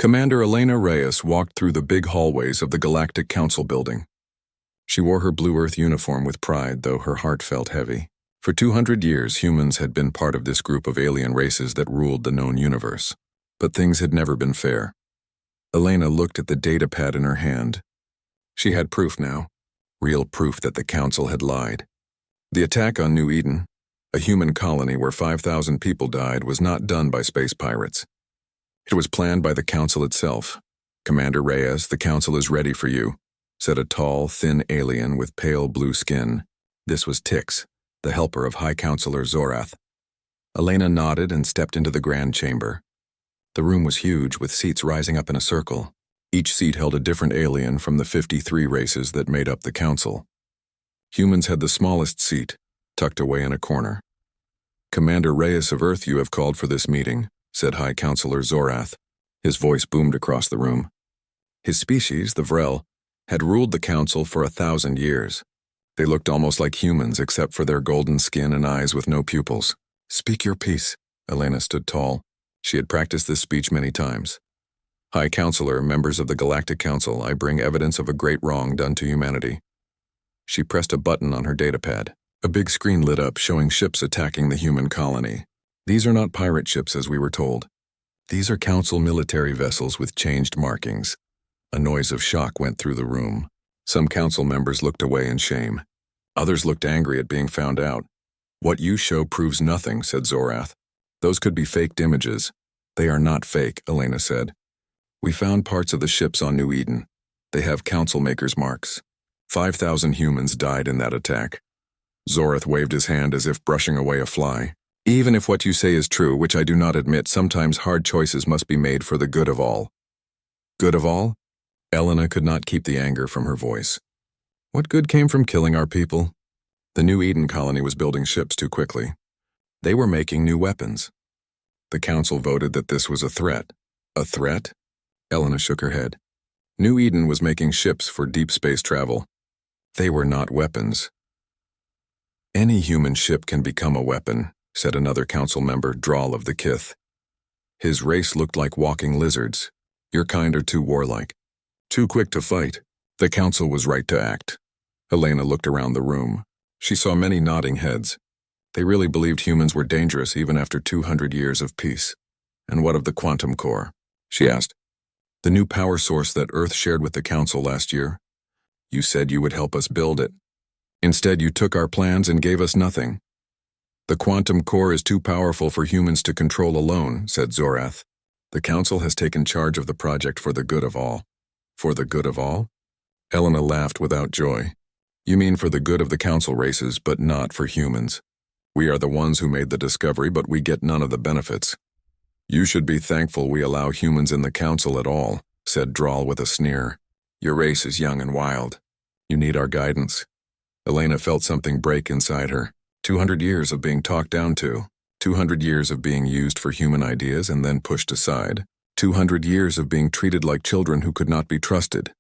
Commander Elena Reyes walked through the big hallways of the Galactic Council building. She wore her Blue Earth uniform with pride, though her heart felt heavy. For 200 years, humans had been part of this group of alien races that ruled the known universe. But things had never been fair. Elena looked at the data pad in her hand. She had proof now, real proof that the Council had lied. The attack on New Eden, a human colony where 5,000 people died, was not done by space pirates. It was planned by the Council itself. "Commander Reyes, the Council is ready for you," said a tall, thin alien with pale blue skin. This was Tix, the helper of High Counselor Zorath. Elena nodded and stepped into the grand chamber. The room was huge, with seats rising up in a circle. Each seat held a different alien from the 53 races that made up the Council. Humans had the smallest seat, tucked away in a corner. "Commander Reyes of Earth, you have called for this meeting," said High Counselor Zorath. His voice boomed across the room. His species, the Vrel, had ruled the Council for 1,000 years. They looked almost like humans except for their golden skin and eyes with no pupils. "Speak your piece." Elena stood tall. She had practiced this speech many times. "High Counselor, members of the Galactic Council, I bring evidence of a great wrong done to humanity." She pressed a button on her datapad. A big screen lit up showing ships attacking the human colony. "These are not pirate ships as we were told. These are Council military vessels with changed markings." A noise of shock went through the room. Some Council members looked away in shame. Others looked angry at being found out. "What you show proves nothing," said Zorath. "Those could be faked images." "They are not fake," Elena said. "We found parts of the ships on New Eden. They have Council makers' marks. 5,000 humans died in that attack." Zorath waved his hand as if brushing away a fly. "Even if what you say is true, which I do not admit, sometimes hard choices must be made for the good of all." "Good of all?" Elena could not keep the anger from her voice. "What good came from killing our people?" The New Eden colony was building ships too quickly. They were making new weapons. The Council voted that this was a threat. A threat? Elena shook her head. New Eden was making ships for deep space travel. They were not weapons. "Any human ship can become a weapon," said another Council member, Drawl of the Kith. His race looked like walking lizards. "Your kind are too warlike. Too quick to fight." The Council was right to act. Elena looked around the room. She saw many nodding heads. They really believed humans were dangerous even after 200 years of peace. "And what of the quantum core?" she asked. "The new power source that Earth shared with the Council last year? You said you would help us build it. Instead, you took our plans and gave us nothing." "The quantum core is too powerful for humans to control alone," said Zorath. "The Council has taken charge of the project for the good of all." "For the good of all?" Elena laughed without joy. "You mean for the good of the Council races, but not for humans. We are the ones who made the discovery, but we get none of the benefits." "You should be thankful we allow humans in the Council at all," said Drawl with a sneer. "Your race is young and wild. You need our guidance." Elena felt something break inside her. 200 years of being talked down to. 200 years of being used for human ideas and then pushed aside. 200 years of being treated like children who could not be trusted.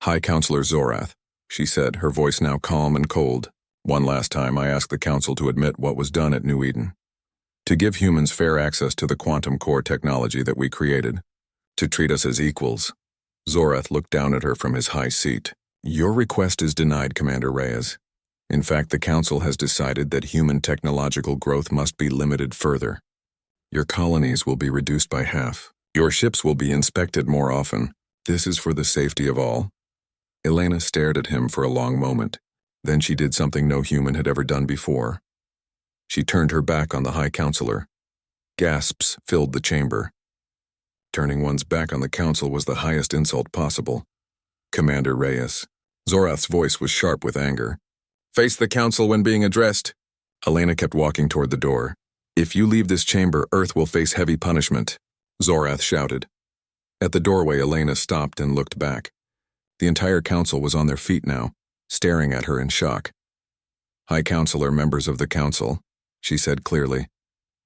"High Counselor Zorath," she said, her voice now calm and cold. "One last time I ask the Council to admit what was done at New Eden. To give humans fair access to the quantum core technology that we created. To treat us as equals." Zorath looked down at her from his high seat. "Your request is denied, Commander Reyes. In fact, the Council has decided that human technological growth must be limited further. Your colonies will be reduced by half. Your ships will be inspected more often. This is for the safety of all." Elena stared at him for a long moment. Then she did something no human had ever done before. She turned her back on the High Counselor. Gasps filled the chamber. Turning one's back on the Council was the highest insult possible. "Commander Reyes." Zorath's voice was sharp with anger. "Face the Council when being addressed." Elena kept walking toward the door. "If you leave this chamber, Earth will face heavy punishment," Zorath shouted. At the doorway, Elena stopped and looked back. The entire Council was on their feet now, staring at her in shock. "High Counselor, members of the Council," she said clearly.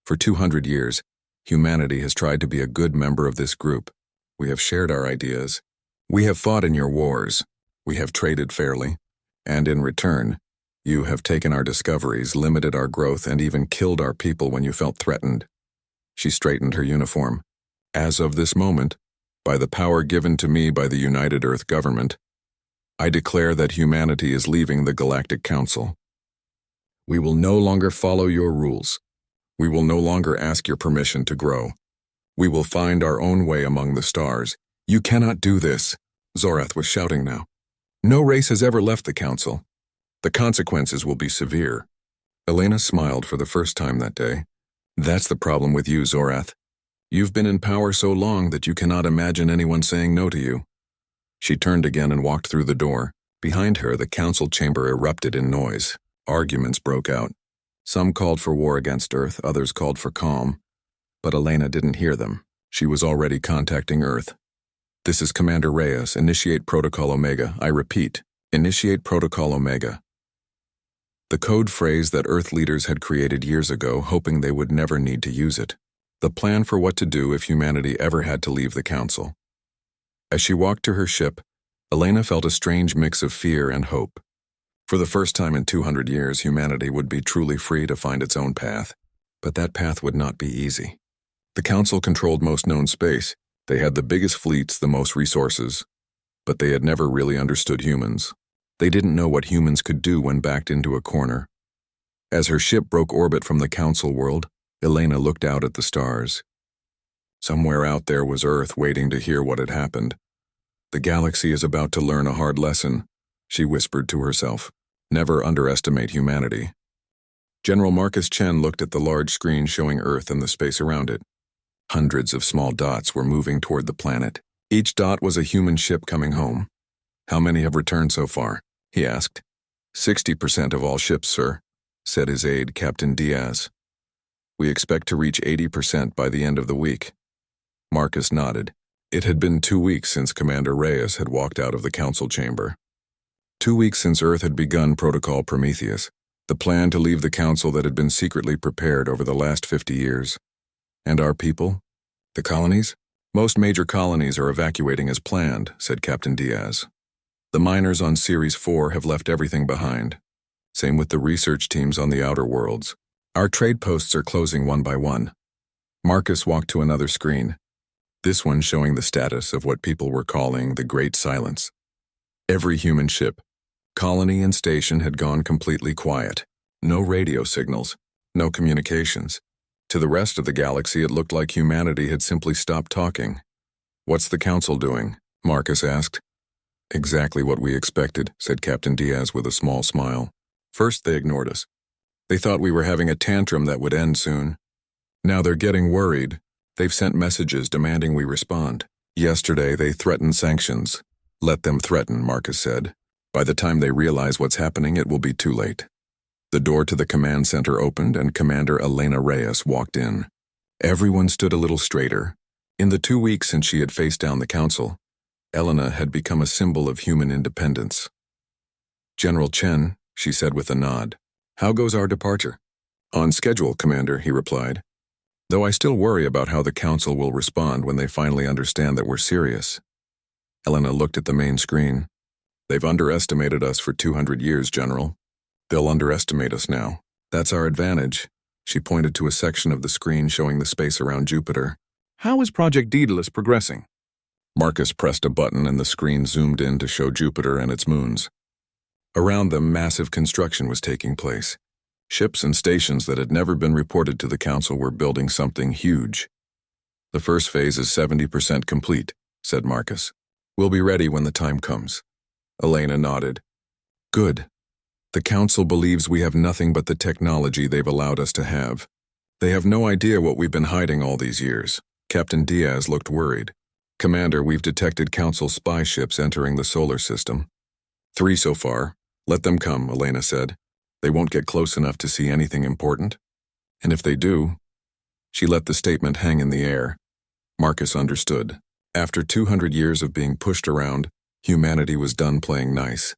"For 200 years, humanity has tried to be a good member of this group. We have shared our ideas. We have fought in your wars. We have traded fairly. And in return, you have taken our discoveries, limited our growth, and even killed our people when you felt threatened." She straightened her uniform. "As of this moment, By the power given to me by the United Earth Government, I declare that humanity is leaving the Galactic Council. We will no longer follow your rules. We will no longer ask your permission to grow. We will find our own way among the stars. You cannot do this, Zorath was shouting now. No race has ever left the Council. The consequences will be severe. Elena smiled for the first time that day. That's the problem with you, Zorath. You've been in power so long that you cannot imagine anyone saying no to you. She turned again and walked through the door. Behind her, the council chamber erupted in noise. Arguments broke out. Some called for war against Earth, others called for calm. But Elena didn't hear them. She was already contacting Earth. This is Commander Reyes. Initiate Protocol Omega. I repeat, initiate Protocol Omega. The code phrase that Earth leaders had created years ago, hoping they would never need to use it. The plan for what to do if humanity ever had to leave the Council. As she walked to her ship, Elena felt a strange mix of fear and hope. For the first time in 200 years, humanity would be truly free to find its own path. But that path would not be easy. The Council controlled most known space. They had the biggest fleets, the most resources. But they had never really understood humans. They didn't know what humans could do when backed into a corner. As her ship broke orbit from the Council world, Elena looked out at the stars. Somewhere out there was Earth waiting to hear what had happened. The galaxy is about to learn a hard lesson, she whispered to herself. Never underestimate humanity. General Marcus Chen looked at the large screen showing Earth and the space around it. Hundreds of small dots were moving toward the planet. Each dot was a human ship coming home. How many have returned so far? He asked. 60% of all ships, sir, said his aide, Captain Diaz. We expect to reach 80% by the end of the week. Marcus nodded. It had been 2 weeks since Commander Reyes had walked out of the council chamber. 2 weeks since Earth had begun Protocol Prometheus, the plan to leave the council that had been secretly prepared over the last 50 years. And our people? The colonies? Most major colonies are evacuating as planned, said Captain Diaz. The miners on Series 4 have left everything behind. Same with the research teams on the outer worlds. Our trade posts are closing one by one. Marcus walked to another screen. This one showing the status of what people were calling the Great Silence. Every human ship, colony and station had gone completely quiet. No radio signals, no communications. To the rest of the galaxy, it looked like humanity had simply stopped talking. What's the council doing? Marcus asked. Exactly what we expected, said Captain Diaz with a small smile. First, they ignored us. They thought we were having a tantrum that would end soon. Now they're getting worried. They've sent messages demanding we respond. Yesterday, they threatened sanctions. Let them threaten, Marcus said. By the time they realize what's happening, it will be too late. The door to the command center opened and Commander Elena Reyes walked in. Everyone stood a little straighter. In the 2 weeks since she had faced down the council, Elena had become a symbol of human independence. General Chen, she said with a nod. How goes our departure? On schedule, Commander, he replied. Though I still worry about how the council will respond when they finally understand that we're serious. Elena looked at the main screen. They've underestimated us for 200 years, General. They'll underestimate us now. That's our advantage. She pointed to a section of the screen showing the space around Jupiter. How is Project Daedalus progressing? Marcus pressed a button and the screen zoomed in to show Jupiter and its moons. Around them, massive construction was taking place. Ships and stations that had never been reported to the council were building something huge. The first phase is 70% complete, said Marcus. We'll be ready when the time comes. Elena nodded. Good. The council believes we have nothing but the technology they've allowed us to have. They have no idea what we've been hiding all these years. Captain Diaz looked worried. Commander, we've detected council spy ships entering the solar system. 3 so far. Let them come, Elena said. They won't get close enough to see anything important. And if they do... She let the statement hang in the air. Marcus understood. After 200 years of being pushed around, humanity was done playing nice.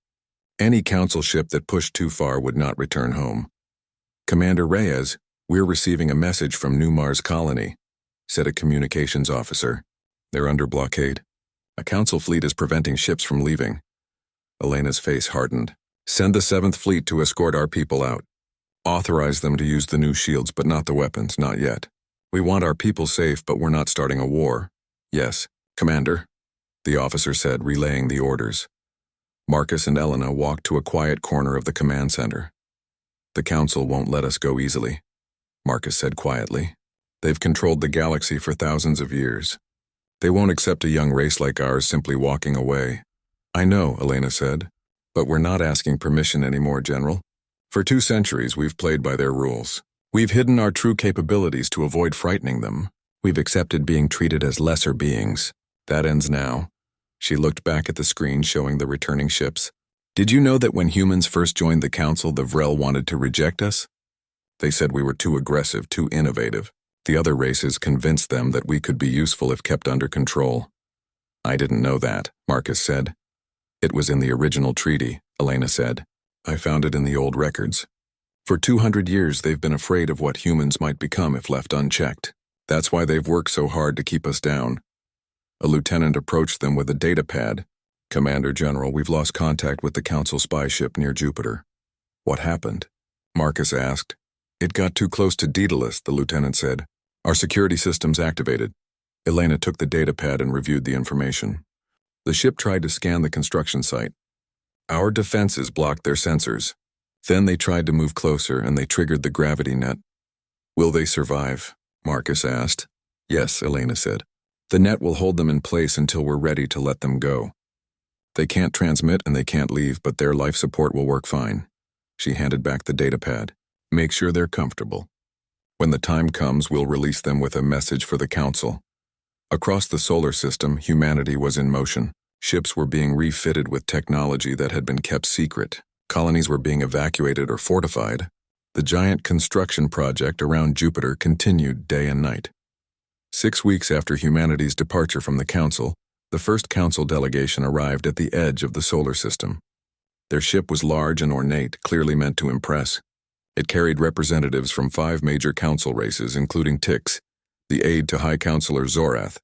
Any council ship that pushed too far would not return home. Commander Reyes, we're receiving a message from New Mars Colony, said a communications officer. They're under blockade. A council fleet is preventing ships from leaving. Elena's face hardened. Send the 7th Fleet to escort our people out. Authorize them to use the new shields, but not the weapons, not yet. We want our people safe, but we're not starting a war. Yes, Commander, the officer said, relaying the orders. Marcus and Elena walked to a quiet corner of the command center. The Council won't let us go easily, Marcus said quietly. They've controlled the galaxy for thousands of years. They won't accept a young race like ours simply walking away. I know, Elena said, but we're not asking permission anymore, General. For 2 centuries, we've played by their rules. We've hidden our true capabilities to avoid frightening them. We've accepted being treated as lesser beings. That ends now. She looked back at the screen showing the returning ships. Did you know that when humans first joined the Council, the Vrel wanted to reject us? They said we were too aggressive, too innovative. The other races convinced them that we could be useful if kept under control. I didn't know that, Marcus said. It was in the original treaty, Elena said. I found it in the old records. For 200 years, they've been afraid of what humans might become if left unchecked. That's why they've worked so hard to keep us down. A lieutenant approached them with a data pad. Commander General, we've lost contact with the Council spy ship near Jupiter. What happened? Marcus asked. It got too close to Daedalus, the lieutenant said. Our security systems activated. Elena took the data pad and reviewed the information. The ship tried to scan the construction site. Our defenses blocked their sensors. Then they tried to move closer and they triggered the gravity net. Will they survive? Marcus asked. Yes, Elena said. The net will hold them in place until we're ready to let them go. They can't transmit and they can't leave, but their life support will work fine. She handed back the data pad. Make sure they're comfortable. When the time comes, we'll release them with a message for the Council. Across the solar system, humanity was in motion. Ships were being refitted with technology that had been kept secret. Colonies were being evacuated or fortified. The giant construction project around Jupiter continued day and night. 6 weeks after humanity's departure from the Council, the first Council delegation arrived at the edge of the solar system. Their ship was large and ornate, clearly meant to impress. It carried representatives from 5 major Council races, including Tix, the aide to High Counselor Zorath.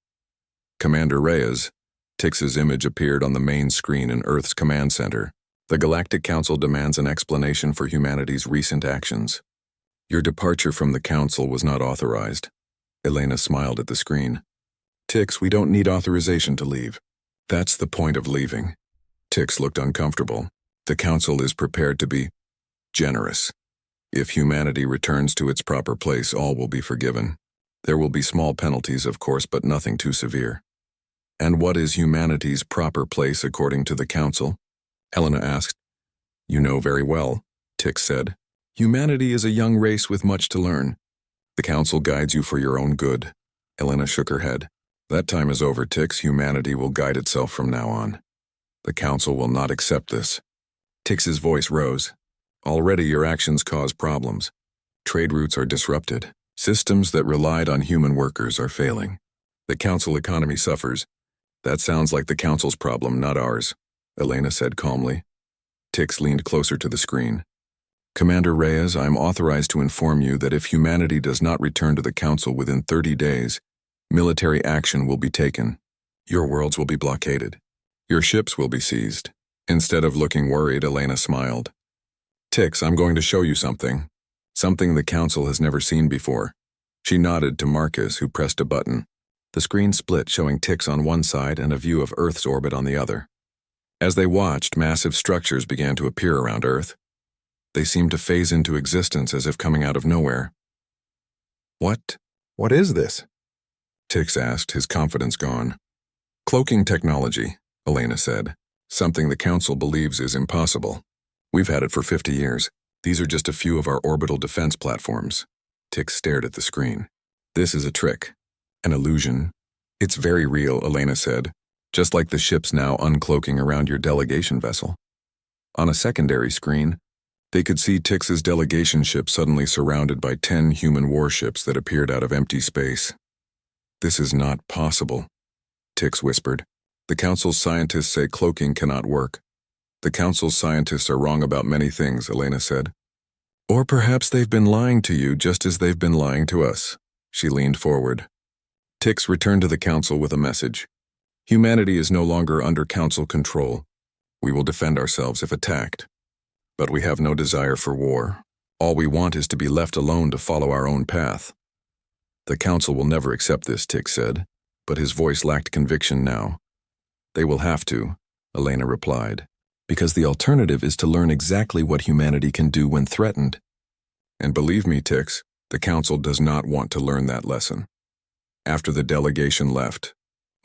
Commander Reyes, Tix's image appeared on the main screen in Earth's command center. The Galactic Council demands an explanation for humanity's recent actions. Your departure from the Council was not authorized. Elena smiled at the screen. Tix, we don't need authorization to leave. That's the point of leaving. Tix looked uncomfortable. The Council is prepared to be generous. If humanity returns to its proper place, all will be forgiven. There will be small penalties, of course, but nothing too severe. And what is humanity's proper place according to the Council? Elena asked. You know very well, Tix said. Humanity is a young race with much to learn. The Council guides you for your own good. Elena shook her head. That time is over, Tix. Humanity will guide itself from now on. The Council will not accept this. Tix's voice rose. Already your actions cause problems. Trade routes are disrupted. Systems that relied on human workers are failing. The Council economy suffers. That sounds like the Council's problem, not ours, Elena said calmly. Tix leaned closer to the screen. Commander Reyes, I am authorized to inform you that if humanity does not return to the Council within 30 days, military action will be taken. Your worlds will be blockaded. Your ships will be seized. Instead of looking worried, Elena smiled. Tix, I'm going to show you something. Something the Council has never seen before. She nodded to Marcus, who pressed a button. The screen split, showing Tix on one side and a view of Earth's orbit on the other. As they watched, massive structures began to appear around Earth. They seemed to phase into existence as if coming out of nowhere. What is this? Tix asked, his confidence gone. Cloaking technology, Elena said. Something the Council believes is impossible. We've had it for 50 years. These are just a few of our orbital defense platforms. Tix stared at the screen. This is a trick. An illusion. It's very real, Elena said. Just like the ships now uncloaking around your delegation vessel. On a secondary screen, they could see Tix's delegation ship suddenly surrounded by 10 human warships that appeared out of empty space. This is not possible, Tix whispered. The Council's scientists say cloaking cannot work. The Council's scientists are wrong about many things, Elena said. Or perhaps they've been lying to you just as they've been lying to us. She leaned forward. Tix returned to the Council with a message. Humanity is no longer under Council control. We will defend ourselves if attacked. But we have no desire for war. All we want is to be left alone to follow our own path. The Council will never accept this, Tix said. but his voice lacked conviction now. They will have to, Elena replied, because the alternative is to learn exactly what humanity can do when threatened. And believe me, Tix, the Council does not want to learn that lesson. After the delegation left,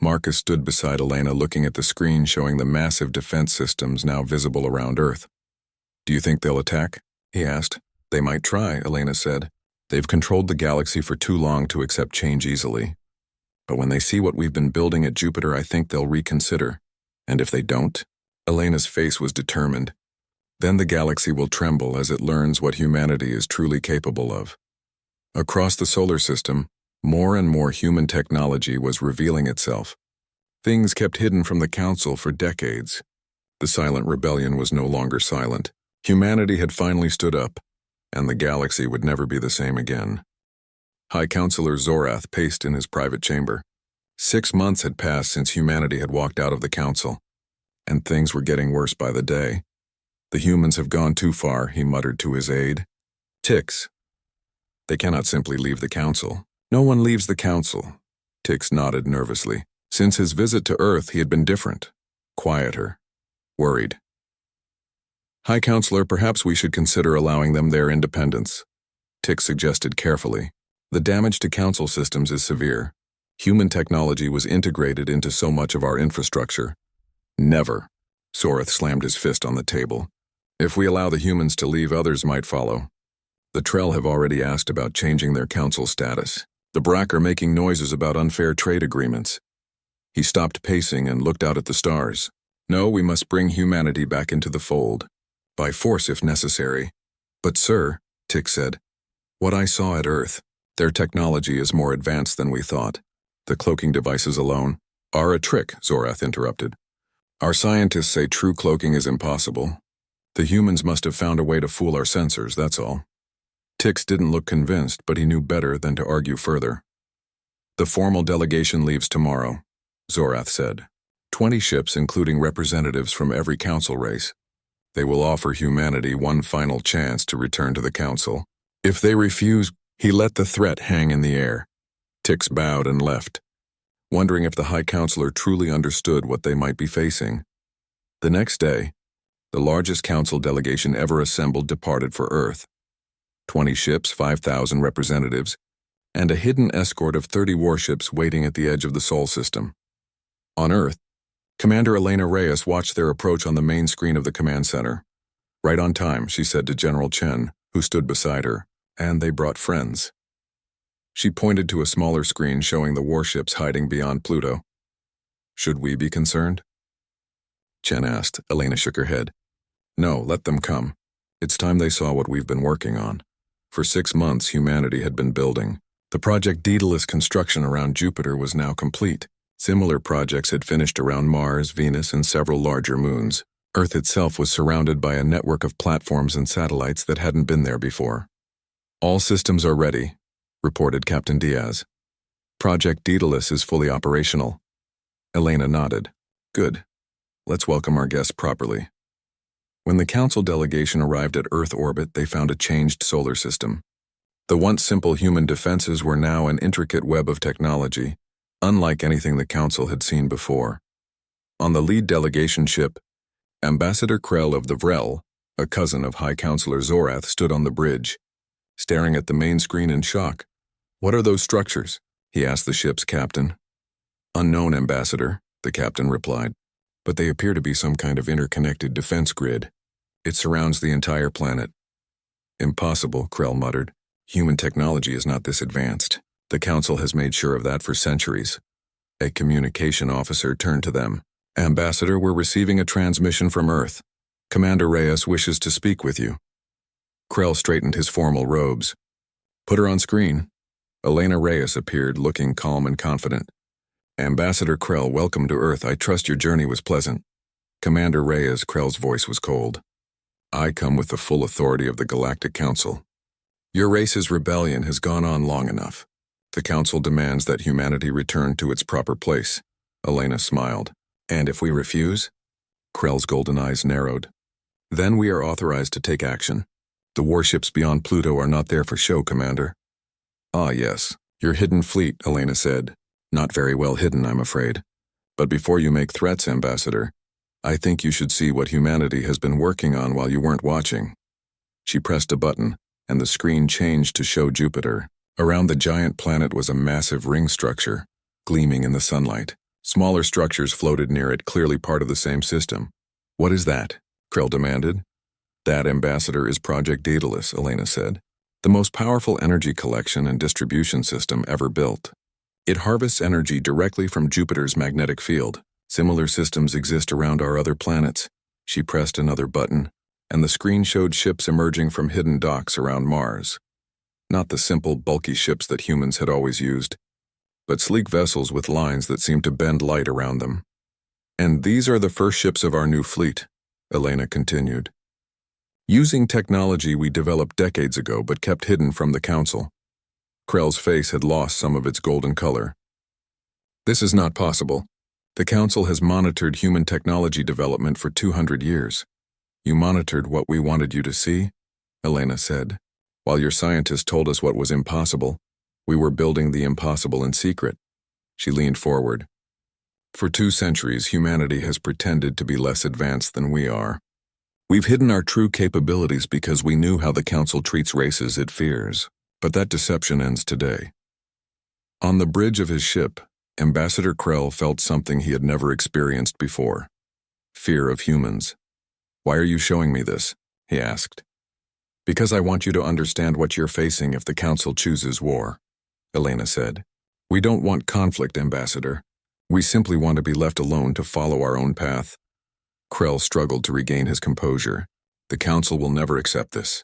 Marcus stood beside Elena looking at the screen showing the massive defense systems now visible around Earth. Do you think they'll attack? He asked. They might try, Elena said. They've controlled the galaxy for too long to accept change easily. But when they see what we've been building at Jupiter, I think they'll reconsider. And if they don't? Elena's face was determined. Then the galaxy will tremble as it learns what humanity is truly capable of. Across the solar system, more and more human technology was revealing itself. Things kept hidden from the Council for decades. The silent rebellion was no longer silent. Humanity had finally stood up, and the galaxy would never be the same again. High Counselor Zorath paced in his private chamber. 6 months had passed since humanity had walked out of the Council, and things were getting worse by the day. The humans have gone too far, he muttered to his aide. Tix. They cannot simply leave the Council. No one leaves the Council. Tix nodded nervously. Since his visit to Earth, he had been different, quieter, worried. High Counselor, perhaps we should consider allowing them their independence. Tix suggested carefully. The damage to Council systems is severe. Human technology was integrated into so much of our infrastructure. Never. Zorath slammed his fist on the table. If we allow the humans to leave, others might follow. The Trell have already asked about changing their Council status. The Brack are making noises about unfair trade agreements. He stopped pacing and looked out at the stars. No, we must bring humanity back into the fold. By force if necessary. But sir, Tix said, what I saw at Earth, their technology is more advanced than we thought. The cloaking devices alone are a trick, Zorath interrupted. Our scientists say true cloaking is impossible. The humans must have found a way to fool our sensors, that's all. Tix didn't look convinced, but he knew better than to argue further. The formal delegation leaves tomorrow, Zorath said. 20 ships, including representatives from every Council race. They will offer humanity one final chance to return to the Council. If they refuse, he let the threat hang in the air. Tix bowed and left, wondering if the High Counselor truly understood what they might be facing. The next day, the largest Council delegation ever assembled departed for Earth. 20 ships, 5,000 representatives, and a hidden escort of 30 warships waiting at the edge of the Sol system. On Earth, Commander Elena Reyes watched their approach on the main screen of the command center. Right on time, she said to General Chen, who stood beside her, and they brought friends. She pointed to a smaller screen showing the warships hiding beyond Pluto. Should we be concerned? Chen asked. Elena shook her head. No, let them come. It's time they saw what we've been working on. For 6 months, humanity had been building. The Project Daedalus construction around Jupiter was now complete. Similar projects had finished around Mars, Venus, and several larger moons. Earth itself was surrounded by a network of platforms and satellites that hadn't been there before. All systems are ready, reported Captain Diaz. Project Daedalus is fully operational. Elena nodded. Good. Let's welcome our guests properly. When the Council delegation arrived at Earth orbit, they found a changed solar system. The once simple human defenses were now an intricate web of technology, unlike anything the Council had seen before. On the lead delegation ship, Ambassador Krell of the Vrel, a cousin of High Counselor Zorath, stood on the bridge, staring at the main screen in shock. What are those structures? He asked the ship's captain. Unknown, Ambassador, the captain replied, but they appear to be some kind of interconnected defense grid. It surrounds the entire planet. Impossible, Krell muttered. Human technology is not this advanced. The Council has made sure of that for centuries. A communication officer turned to them. Ambassador, we're receiving a transmission from Earth. Commander Reyes wishes to speak with you. Krell straightened his formal robes. Put her on screen. Elena Reyes appeared, looking calm and confident. Ambassador Krell, welcome to Earth. I trust your journey was pleasant. Commander Reyes, Krell's voice was cold. I come with the full authority of the Galactic Council. Your race's rebellion has gone on long enough. The Council demands that humanity return to its proper place. Elena smiled. And if we refuse? Krell's golden eyes narrowed. Then we are authorized to take action. The warships beyond Pluto are not there for show, Commander. Ah, yes. Your hidden fleet, Elena said. Not very well hidden, I'm afraid. But before you make threats, Ambassador, I think you should see what humanity has been working on while you weren't watching. She pressed a button, and the screen changed to show Jupiter. Around the giant planet was a massive ring structure, gleaming in the sunlight. Smaller structures floated near it, clearly part of the same system. What is that? Krell demanded. That, Ambassador, is Project Daedalus, Elena said. The most powerful energy collection and distribution system ever built. It harvests energy directly from Jupiter's magnetic field. Similar systems exist around our other planets. She pressed another button, and the screen showed ships emerging from hidden docks around Mars. Not the simple, bulky ships that humans had always used, but sleek vessels with lines that seemed to bend light around them. And these are the first ships of our new fleet, Elena continued. Using technology we developed decades ago but kept hidden from the Council. Krell's face had lost some of its golden color. This is not possible. The Council has monitored human technology development for 200 years. You monitored what we wanted you to see, Elena said. While your scientists told us what was impossible, we were building the impossible in secret. She leaned forward. For 2 centuries, humanity has pretended to be less advanced than we are. We've hidden our true capabilities because we knew how the Council treats races it fears. But that deception ends today. On the bridge of his ship, Ambassador Krell felt something he had never experienced before. Fear of humans. Why are you showing me this? He asked. Because I want you to understand what you're facing if the Council chooses war, Elena said. We don't want conflict, Ambassador. We simply want to be left alone to follow our own path. Krell struggled to regain his composure. The Council will never accept this.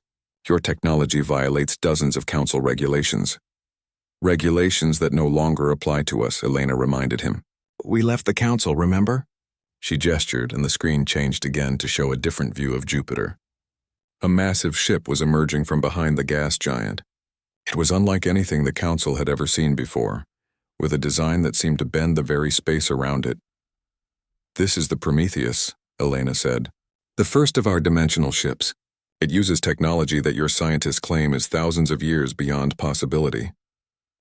Your technology violates dozens of Council regulations. Regulations that no longer apply to us, Elena reminded him. We left the Council, remember? She gestured, and the screen changed again to show a different view of Jupiter. A massive ship was emerging from behind the gas giant. It was unlike anything the Council had ever seen before, with a design that seemed to bend the very space around it. This is the Prometheus, Elena said. The first of our dimensional ships. It uses technology that your scientists claim is thousands of years beyond possibility.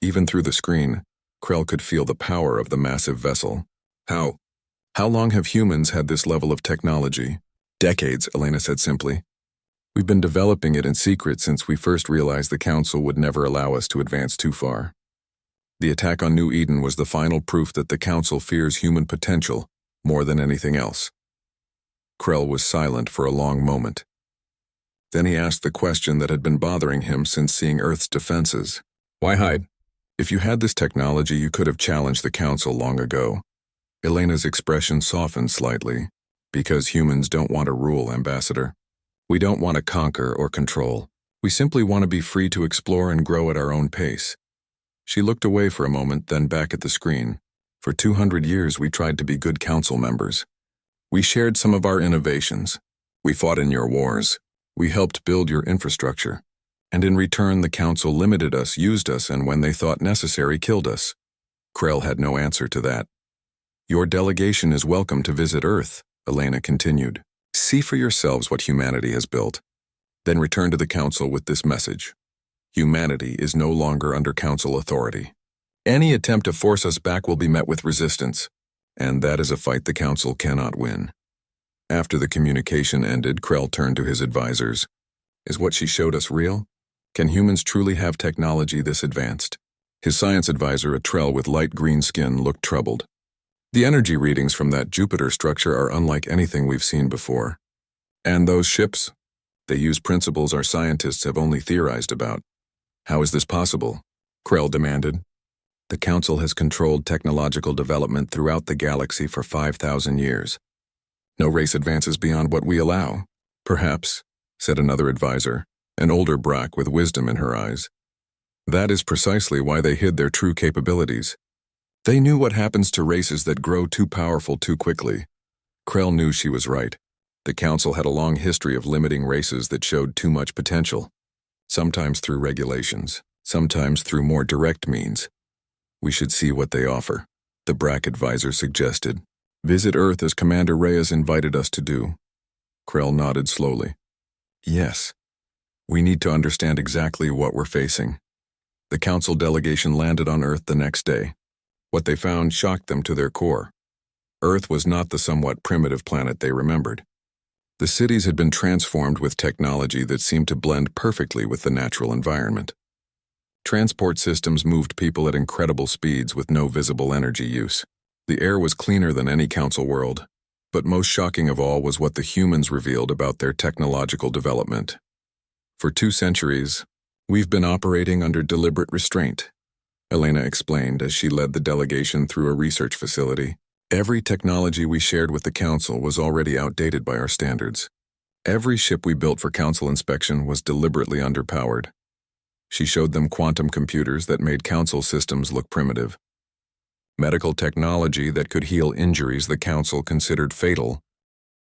Even through the screen, Krell could feel the power of the massive vessel. How long have humans had this level of technology? Decades, Elena said simply. We've been developing it in secret since we first realized the Council would never allow us to advance too far. The attack on New Eden was the final proof that the Council fears human potential more than anything else. Krell was silent for a long moment. Then he asked the question that had been bothering him since seeing Earth's defenses. Why hide? If you had this technology, you could have challenged the Council long ago. Elena's expression softened slightly. Because humans don't want to rule, Ambassador. We don't want to conquer or control. We simply want to be free to explore and grow at our own pace. She looked away for a moment, then back at the screen. For 200 years, we tried to be good Council members. We shared some of our innovations. We fought in your wars. We helped build your infrastructure, and in return the Council limited us, used us, and when they thought necessary, killed us. Krell had no answer to that. Your delegation is welcome to visit Earth, Elena continued. See for yourselves what humanity has built. Then return to the Council with this message. Humanity is no longer under Council authority. Any attempt to force us back will be met with resistance, and that is a fight the Council cannot win. After the communication ended, Krell turned to his advisors. Is what she showed us real? Can humans truly have technology this advanced? His science advisor, a Trell with light green skin, looked troubled. The energy readings from that Jupiter structure are unlike anything we've seen before. And those ships? They use principles our scientists have only theorized about. How is this possible? Krell demanded. The Council has controlled technological development throughout the galaxy for 5,000 years. No race advances beyond what we allow. Perhaps, said another advisor, an older Brack with wisdom in her eyes. That is precisely why they hid their true capabilities. They knew what happens to races that grow too powerful too quickly. Krell knew she was right. The Council had a long history of limiting races that showed too much potential. Sometimes through regulations, sometimes through more direct means. We should see what they offer, the Brack advisor suggested. Visit Earth as Commander Reyes invited us to do. Krell nodded slowly. Yes. We need to understand exactly what we're facing. The Council delegation landed on Earth the next day. What they found shocked them to their core. Earth was not the somewhat primitive planet they remembered. The cities had been transformed with technology that seemed to blend perfectly with the natural environment. Transport systems moved people at incredible speeds with no visible energy use. The air was cleaner than any council world, but most shocking of all was what the humans revealed about their technological development. For 2 centuries, we've been operating under deliberate restraint, Elena explained as she led the delegation through a research facility. Every technology we shared with the council was already outdated by our standards. Every ship we built for council inspection was deliberately underpowered. She showed them quantum computers that made council systems look primitive. Medical technology that could heal injuries the council considered fatal.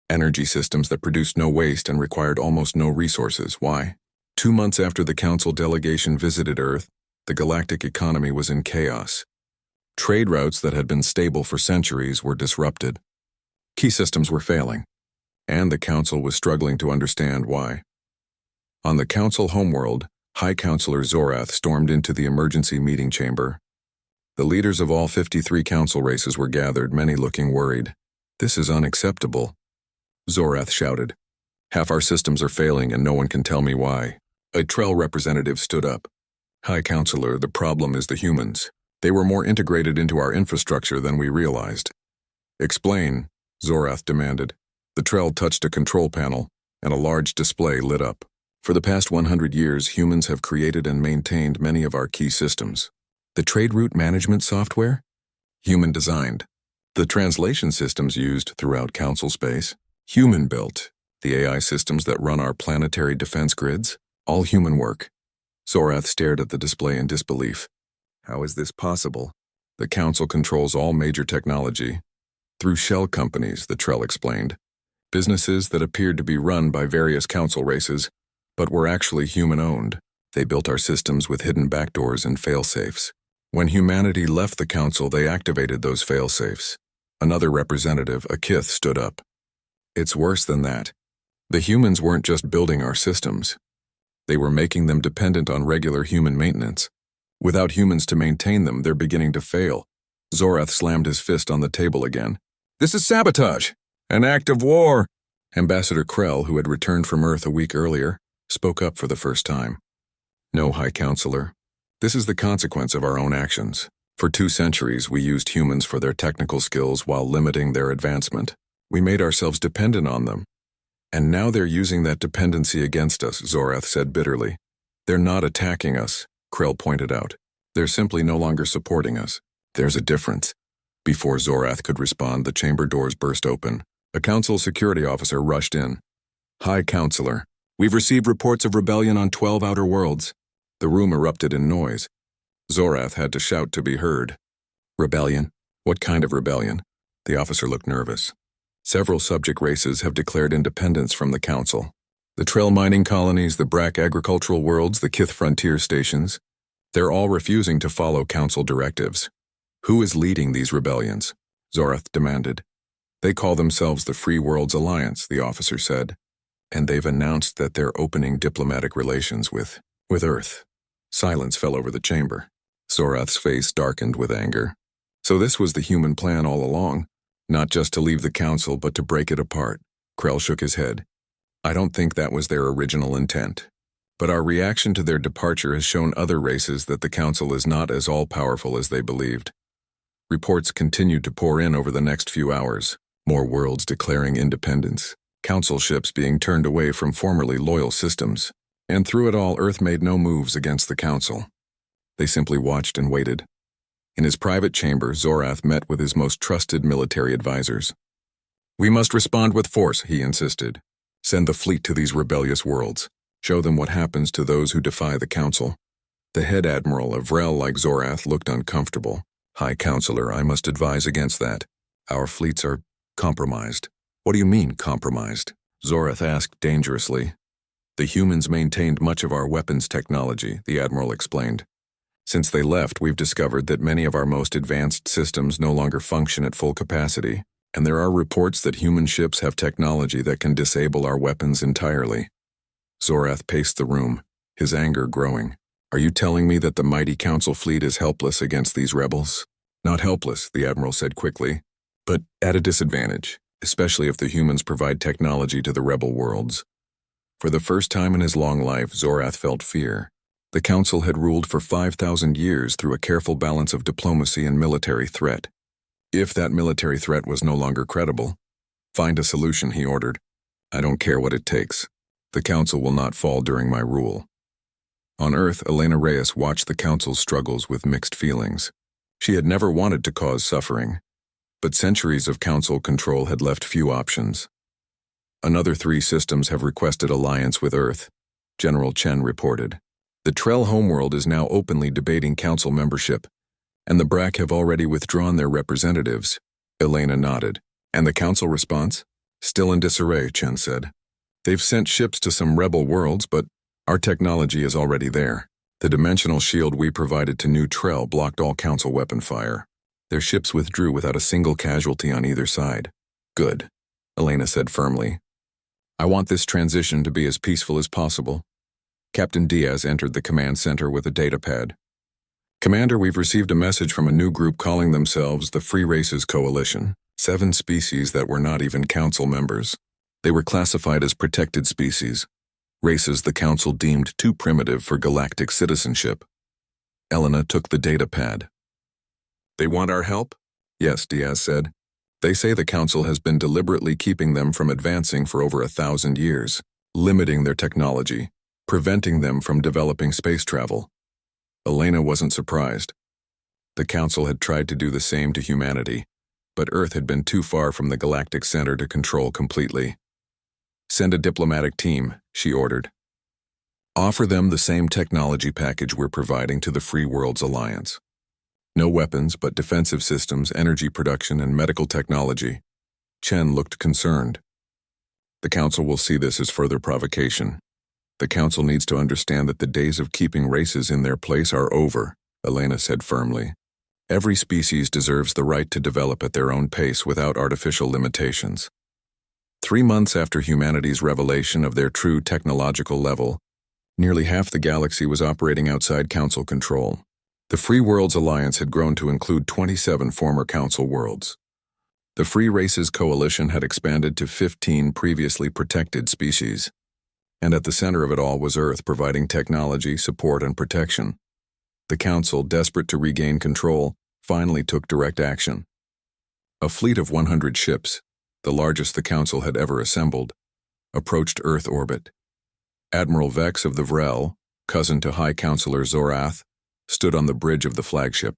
Energy systems that produced no waste and required almost no resources. Why? 2 months after the council delegation visited Earth, the galactic economy was in chaos. Trade routes that had been stable for centuries were disrupted. Key systems were failing, and the council was struggling to understand why. On the council homeworld, High Councilor Zorath stormed into the emergency meeting chamber. The leaders of all 53 council races were gathered, many looking worried. "This is unacceptable," Zorath shouted. "Half our systems are failing and no one can tell me why." A Trell representative stood up. "High Councilor, the problem is the humans. They were more integrated into our infrastructure than we realized." "Explain," Zorath demanded. The Trell touched a control panel, and a large display lit up. "For the past 100 years, humans have created and maintained many of our key systems. The trade route management software? Human-designed. The translation systems used throughout council space? Human-built. The AI systems that run our planetary defense grids? All human work." Zorath stared at the display in disbelief. "How is this possible?" "The council controls all major technology. Through shell companies," the Trell explained. "Businesses that appeared to be run by various council races, but were actually human-owned. They built our systems with hidden backdoors and fail-safes. When humanity left the council, they activated those fail-safes." Another representative, a Kith, stood up. "It's worse than that. The humans weren't just building our systems. They were making them dependent on regular human maintenance. Without humans to maintain them, they're beginning to fail." Zorath slammed his fist on the table again. "This is sabotage! An act of war!" Ambassador Krell, who had returned from Earth a week earlier, spoke up for the first time. "No, High Councilor. This is the consequence of our own actions. For 2 centuries, we used humans for their technical skills while limiting their advancement. We made ourselves dependent on them. And now they're using that dependency against us," Zorath said bitterly. "They're not attacking us," Krell pointed out. "They're simply no longer supporting us. There's a difference." Before Zorath could respond, the chamber doors burst open. A council security officer rushed in. "High Councilor, we've received reports of rebellion on 12 outer worlds." The room erupted in noise. Zorath had to shout to be heard. "Rebellion? What kind of rebellion?" The officer looked nervous. "Several subject races have declared independence from the council. The Trell mining colonies, the Brack agricultural worlds, the Kith frontier stations. They're all refusing to follow council directives." "Who is leading these rebellions?" Zorath demanded. "They call themselves the Free Worlds Alliance," the officer said. "And they've announced that they're opening diplomatic relations with Earth." Silence fell over the chamber. Zorath's face darkened with anger. So this was the human plan all along, not just to leave the council but to break it apart. Krell shook his head. "I don't think that was their original intent. But our reaction to their departure has shown other races that the council is not as all-powerful as they believed." Reports continued to pour in over the next few hours. More worlds declaring independence, council ships being turned away from formerly loyal systems. And through it all, Earth made no moves against the council. They simply watched and waited. In his private chamber, Zorath met with his most trusted military advisors. "We must respond with force," he insisted. "Send the fleet to these rebellious worlds. Show them what happens to those who defy the council." The head admiral, a Vrel like Zorath, looked uncomfortable. "High Councilor, I must advise against that. Our fleets are compromised." "What do you mean, compromised?" Zorath asked dangerously. "The humans maintained much of our weapons technology," the admiral explained. "Since they left, we've discovered that many of our most advanced systems no longer function at full capacity, and there are reports that human ships have technology that can disable our weapons entirely." Zorath paced the room, his anger growing. "Are you telling me that the mighty council fleet is helpless against these rebels?" Not helpless, the Admiral said quickly, but at a disadvantage, especially if the humans provide technology to the rebel worlds. For the first time in his long life, Zorath felt fear. The Council had ruled for 5,000 years through a careful balance of diplomacy and military threat. If that military threat was no longer credible, find a solution, he ordered. I don't care what it takes. The Council will not fall during my rule. On Earth, Elena Reyes watched the Council's struggles with mixed feelings. She had never wanted to cause suffering, but centuries of Council control had left few options. Another 3 systems have requested alliance with Earth, General Chen reported. The Trell homeworld is now openly debating Council membership, and the BRAC have already withdrawn their representatives. Elena nodded. And the Council response? Still in disarray, Chen said. They've sent ships to some rebel worlds, but our technology is already there. The dimensional shield we provided to New Trell blocked all Council weapon fire. Their ships withdrew without a single casualty on either side. Good, Elena said firmly. I want this transition to be as peaceful as possible. Captain Diaz entered the command center with a datapad. Commander, we've received a message from a new group calling themselves the Free Races Coalition. 7 species that were not even Council members. They were classified as protected species, races the Council deemed too primitive for galactic citizenship. Elena took the datapad. They want our help? Yes, Diaz said. They say the Council has been deliberately keeping them from advancing for over 1,000 years, limiting their technology, preventing them from developing space travel. Elena wasn't surprised. The Council had tried to do the same to humanity, but Earth had been too far from the galactic center to control completely. Send a diplomatic team, she ordered. Offer them the same technology package we're providing to the Free Worlds Alliance. No weapons, but defensive systems, energy production, and medical technology. Chen looked concerned. The Council will see this as further provocation. The Council needs to understand that the days of keeping races in their place are over, Elena said firmly. Every species deserves the right to develop at their own pace without artificial limitations. 3 months after humanity's revelation of their true technological level, nearly half the galaxy was operating outside Council control. The Free Worlds Alliance had grown to include 27 former Council worlds. The Free Races Coalition had expanded to 15 previously protected species. And at the center of it all was Earth providing technology, support, and protection. The Council, desperate to regain control, finally took direct action. A fleet of 100 ships, the largest the Council had ever assembled, approached Earth orbit. Admiral Vex of the Vrel, cousin to High Counselor Zorath, stood on the bridge of the flagship.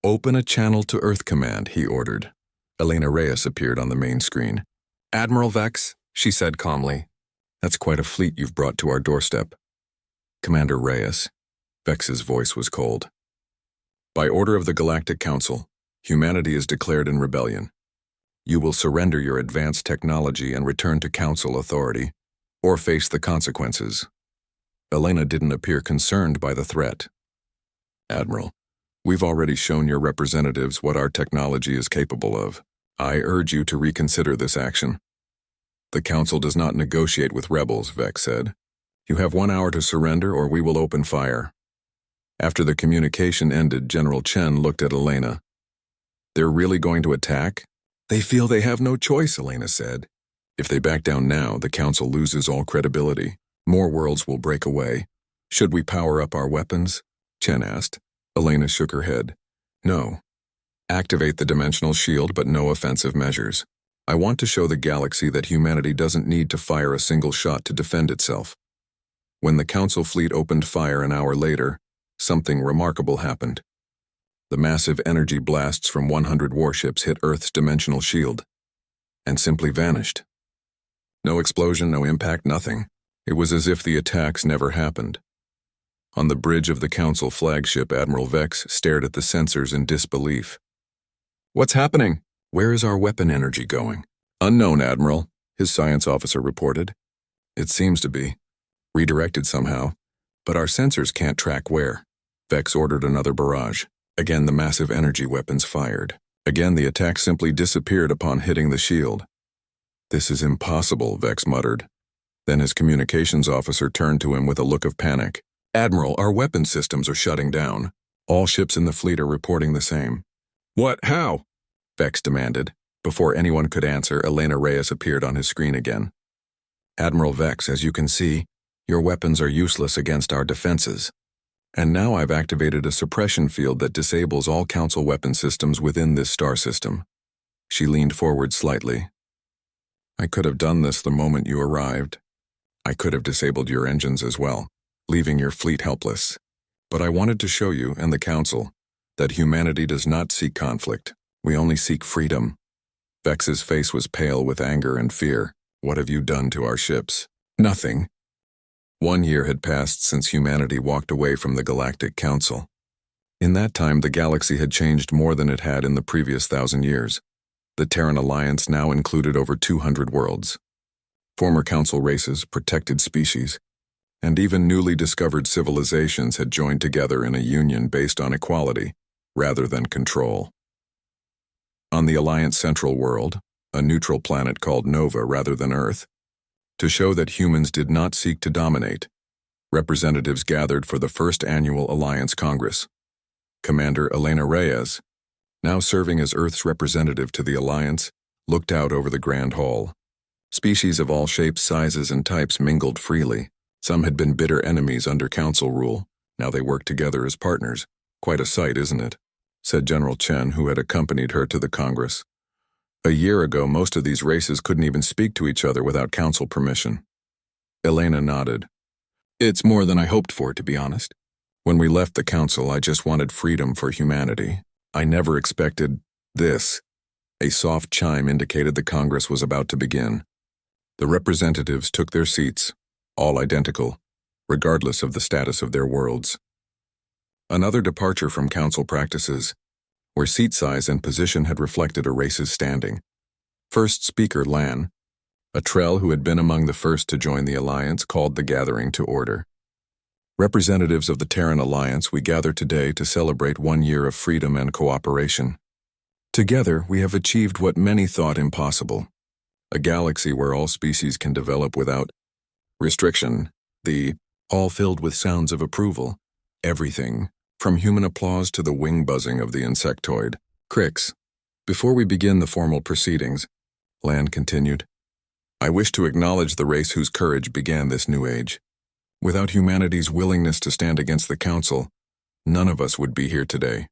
Open a channel to Earth Command, he ordered. Elena Reyes appeared on the main screen. Admiral Vex, she said calmly. That's quite a fleet you've brought to our doorstep. Commander Reyes. Vex's voice was cold. By order of the Galactic Council, humanity is declared in rebellion. You will surrender your advanced technology and return to Council authority, or face the consequences. Elena didn't appear concerned by the threat. Admiral, we've already shown your representatives what our technology is capable of. I urge you to reconsider this action. The Council does not negotiate with rebels, Vex said. You have 1 hour to surrender or we will open fire. After the communication ended, General Chen looked at Elena. They're really going to attack? They feel they have no choice, Elena said. If they back down now, the Council loses all credibility. More worlds will break away. Should we power up our weapons? Chen asked. Elena shook her head. No. Activate the dimensional shield, but no offensive measures. I want to show the galaxy that humanity doesn't need to fire a single shot to defend itself. When the Council fleet opened fire an hour later, something remarkable happened. The massive energy blasts from 100 warships hit Earth's dimensional shield, and simply vanished. No explosion, no impact, nothing. It was as if the attacks never happened. On the bridge of the Council flagship, Admiral Vex stared at the sensors in disbelief. What's happening? Where is our weapon energy going? Unknown, Admiral, his science officer reported. It seems to be. Redirected somehow. But our sensors can't track where. Vex ordered another barrage. Again, the massive energy weapons fired. Again, the attack simply disappeared upon hitting the shield. This is impossible, Vex muttered. Then his communications officer turned to him with a look of panic. Admiral, our weapon systems are shutting down. All ships in the fleet are reporting the same. What? How? Vex demanded. Before anyone could answer, Elena Reyes appeared on his screen again. Admiral Vex, as you can see, your weapons are useless against our defenses. And now I've activated a suppression field that disables all Council weapon systems within this star system. She leaned forward slightly. I could have done this the moment you arrived. I could have disabled your engines as well, leaving your fleet helpless. But I wanted to show you and the Council that humanity does not seek conflict. We only seek freedom. Vex's face was pale with anger and fear. What have you done to our ships? Nothing. 1 year had passed since humanity walked away from the Galactic Council. In that time, the galaxy had changed more than it had in the previous 1,000 years. The Terran Alliance now included over 200 worlds. Former Council races, protected species, and even newly discovered civilizations had joined together in a union based on equality, rather than control. On the Alliance Central World, a neutral planet called Nova rather than Earth, to show that humans did not seek to dominate, representatives gathered for the first annual Alliance Congress. Commander Elena Reyes, now serving as Earth's representative to the Alliance, looked out over the Grand Hall. Species of all shapes, sizes, and types mingled freely. Some had been bitter enemies under Council rule. Now they worked together as partners. Quite a sight, isn't it? Said General Chen, who had accompanied her to the Congress. A year ago, most of these races couldn't even speak to each other without Council permission. Elena nodded. It's more than I hoped for, to be honest. When we left the Council, I just wanted freedom for humanity. I never expected this. A soft chime indicated the Congress was about to begin. The representatives took their seats, all identical, regardless of the status of their worlds. Another departure from Council practices, where seat size and position had reflected a race's standing. First speaker Lan, a Trell who had been among the first to join the Alliance, called the gathering to order. Representatives of the Terran Alliance, we gather today to celebrate 1 year of freedom and cooperation. Together, we have achieved what many thought impossible. A galaxy where all species can develop without restriction, all filled with sounds of approval. Everything, from human applause to the wing buzzing of the insectoid. Crix, before we begin the formal proceedings, Lan continued, I wish to acknowledge the race whose courage began this new age. Without humanity's willingness to stand against the Council, none of us would be here today.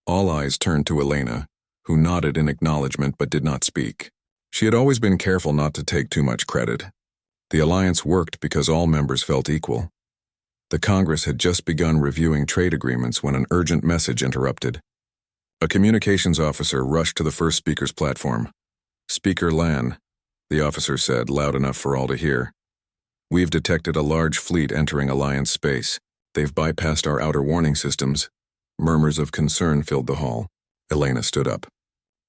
All eyes turned to Elena, who nodded in acknowledgement but did not speak. She had always been careful not to take too much credit. The Alliance worked because all members felt equal. The Congress had just begun reviewing trade agreements when an urgent message interrupted. A communications officer rushed to the first speaker's platform. Speaker Lan, the officer said, loud enough for all to hear. We've detected a large fleet entering Alliance space. They've bypassed our outer warning systems. Murmurs of concern filled the hall. Elena stood up.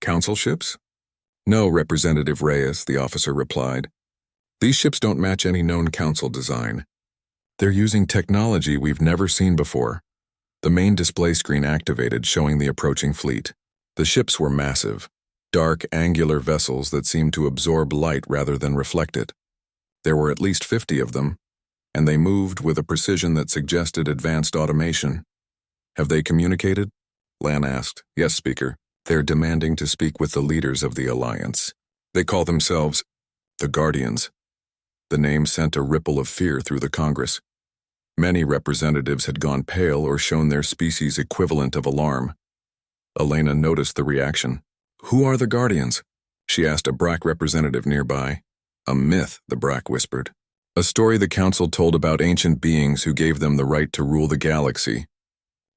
Council ships? No, Representative Reyes, the officer replied. These ships don't match any known Council design. They're using technology we've never seen before. The main display screen activated, showing the approaching fleet. The ships were massive, dark, angular vessels that seemed to absorb light rather than reflect it. There were at least 50 of them, and they moved with a precision that suggested advanced automation. Have they communicated? Lan asked. Yes, Speaker. They're demanding to speak with the leaders of the Alliance. They call themselves the Guardians. The name sent a ripple of fear through the Congress. Many representatives had gone pale or shown their species equivalent of alarm. Elena noticed the reaction. Who are the Guardians? She asked a Brack representative nearby. A myth, the Brack whispered. A story the Council told about ancient beings who gave them the right to rule the galaxy.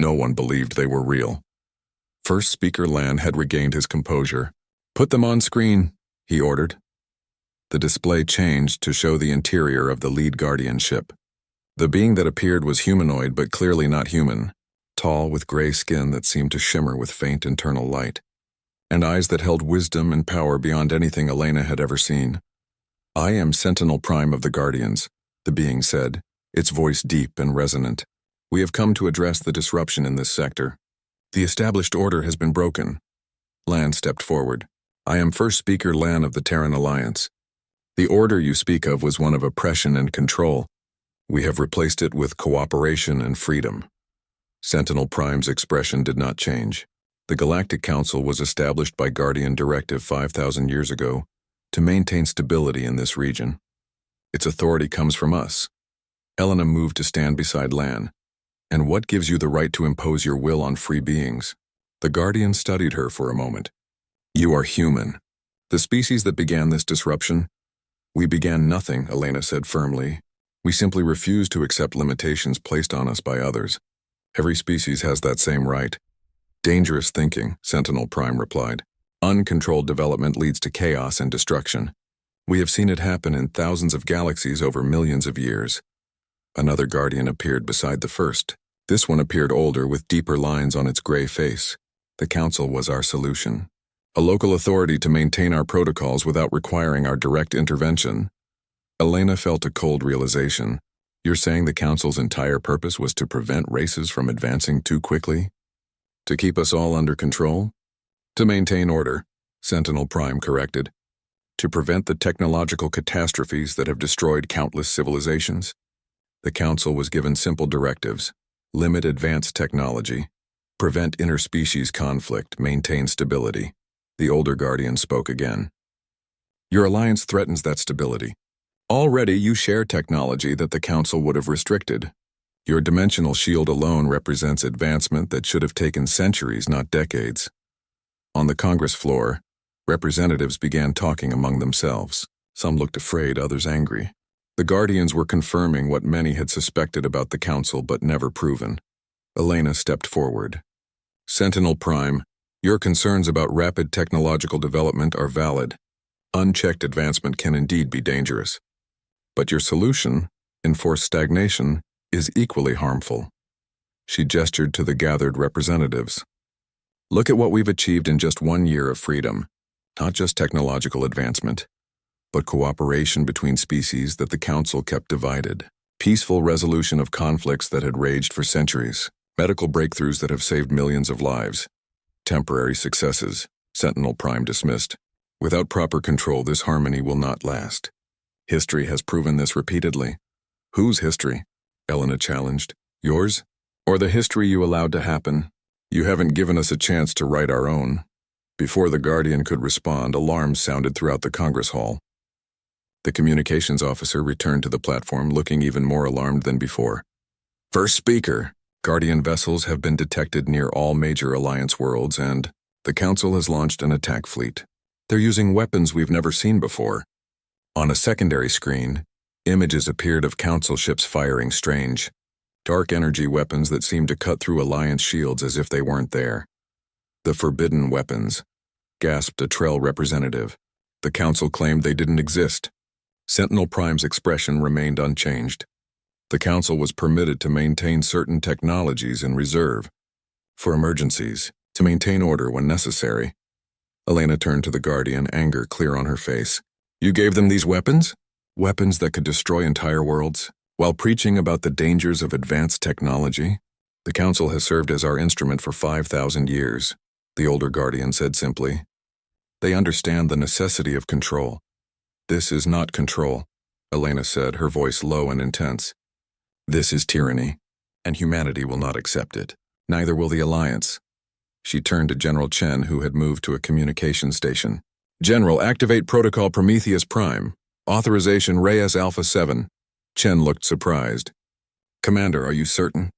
No one believed they were real. First Speaker Lan had regained his composure. Put them on screen, he ordered. The display changed to show the interior of the lead Guardian ship. The being that appeared was humanoid but clearly not human, tall with gray skin that seemed to shimmer with faint internal light, and eyes that held wisdom and power beyond anything Elena had ever seen. I am Sentinel Prime of the Guardians, the being said, its voice deep and resonant. We have come to address the disruption in this sector. The established order has been broken. Lan stepped forward. I am First Speaker Lan of the Terran Alliance. The order you speak of was one of oppression and control. We have replaced it with cooperation and freedom. Sentinel Prime's expression did not change. The Galactic Council was established by Guardian Directive 5,000 years ago to maintain stability in this region. Its authority comes from us. Elena moved to stand beside Lan. And what gives you the right to impose your will on free beings? The Guardian studied her for a moment. You are human. The species that began this disruption? We began nothing, Elena said firmly. We simply refuse to accept limitations placed on us by others. Every species has that same right. Dangerous thinking, Sentinel Prime replied. Uncontrolled development leads to chaos and destruction. We have seen it happen in thousands of galaxies over millions of years. Another Guardian appeared beside the first. This one appeared older with deeper lines on its gray face. The Council was our solution. A local authority to maintain our protocols without requiring our direct intervention. Elena felt a cold realization. You're saying the Council's entire purpose was to prevent races from advancing too quickly? To keep us all under control? To maintain order, Sentinel Prime corrected. To prevent the technological catastrophes that have destroyed countless civilizations? The Council was given simple directives. Limit advanced technology. Prevent interspecies conflict. Maintain stability. The older Guardian spoke again. Your alliance threatens that stability. Already you share technology that the Council would have restricted. Your dimensional shield alone represents advancement that should have taken centuries, not decades. On the Congress floor, representatives began talking among themselves. Some looked afraid, others angry. The Guardians were confirming what many had suspected about the Council but never proven. Elena stepped forward. Sentinel Prime, your concerns about rapid technological development are valid. Unchecked advancement can indeed be dangerous. But your solution, enforced stagnation, is equally harmful. She gestured to the gathered representatives. Look at what we've achieved in just 1 year of freedom. Not just technological advancement, but cooperation between species that the Council kept divided. Peaceful resolution of conflicts that had raged for centuries. Medical breakthroughs that have saved millions of lives. Temporary successes, Sentinel Prime dismissed. Without proper control, this harmony will not last. History has proven this repeatedly. Whose history? Elena challenged. Yours? Or the history you allowed to happen? You haven't given us a chance to write our own. Before the Guardian could respond, alarms sounded throughout the Congress Hall. The communications officer returned to the platform, looking even more alarmed than before. First speaker. Guardian vessels have been detected near all major Alliance worlds, and the Council has launched an attack fleet. They're using weapons we've never seen before. On a secondary screen, images appeared of Council ships firing strange, dark energy weapons that seemed to cut through Alliance shields as if they weren't there. The forbidden weapons, gasped a Trell representative. The Council claimed they didn't exist. Sentinel Prime's expression remained unchanged. The Council was permitted to maintain certain technologies in reserve. For emergencies, to maintain order when necessary. Elena turned to the Guardian, anger clear on her face. You gave them these weapons? Weapons that could destroy entire worlds? While preaching about the dangers of advanced technology? The Council has served as our instrument for 5,000 years, the older Guardian said simply. They understand the necessity of control. This is not control, Elena said, her voice low and intense. This is tyranny, and humanity will not accept it. Neither will the Alliance. She turned to General Chen, who had moved to a communication station. General, activate Protocol Prometheus Prime. Authorization Reyes Alpha 7. Chen looked surprised. Commander, are you certain?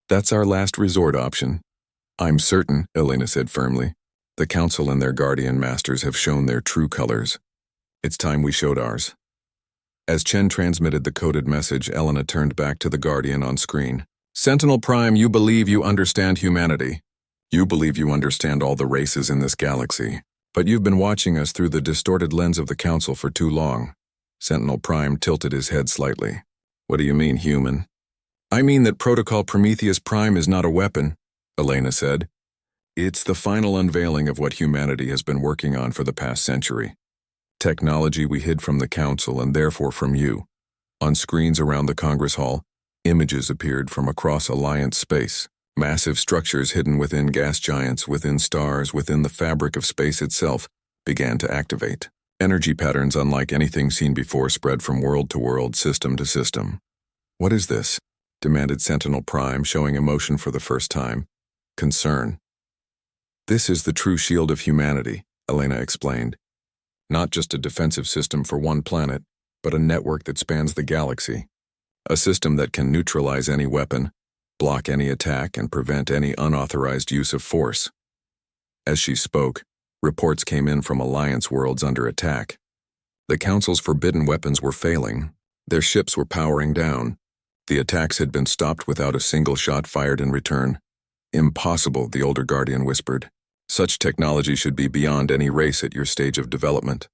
That's our last resort option. I'm certain, Elena said firmly. The Council and their Guardian Masters have shown their true colors. It's time we showed ours. As Chen transmitted the coded message, Elena turned back to the Guardian on screen. Sentinel Prime, you believe you understand humanity. You believe you understand all the races in this galaxy. But you've been watching us through the distorted lens of the Council for too long. Sentinel Prime tilted his head slightly. What do you mean, human? I mean that Protocol Prometheus Prime is not a weapon, Elena said. It's the final unveiling of what humanity has been working on for the past century. Technology we hid from the Council and therefore from you. On screens around the Congress Hall, images appeared from across Alliance space. Massive structures hidden within gas giants, within stars, within the fabric of space itself, began to activate. Energy patterns unlike anything seen before spread from world to world, system to system. What is this? demanded Sentinel Prime, showing emotion for the first time. Concern. This is the true shield of humanity, Elena explained. Not just a defensive system for one planet, but a network that spans the galaxy. A system that can neutralize any weapon, block any attack, and prevent any unauthorized use of force. As she spoke, reports came in from Alliance worlds under attack. The Council's forbidden weapons were failing. Their ships were powering down. The attacks had been stopped without a single shot fired in return. Impossible, the older Guardian whispered. Such technology should be beyond any race at your stage of development.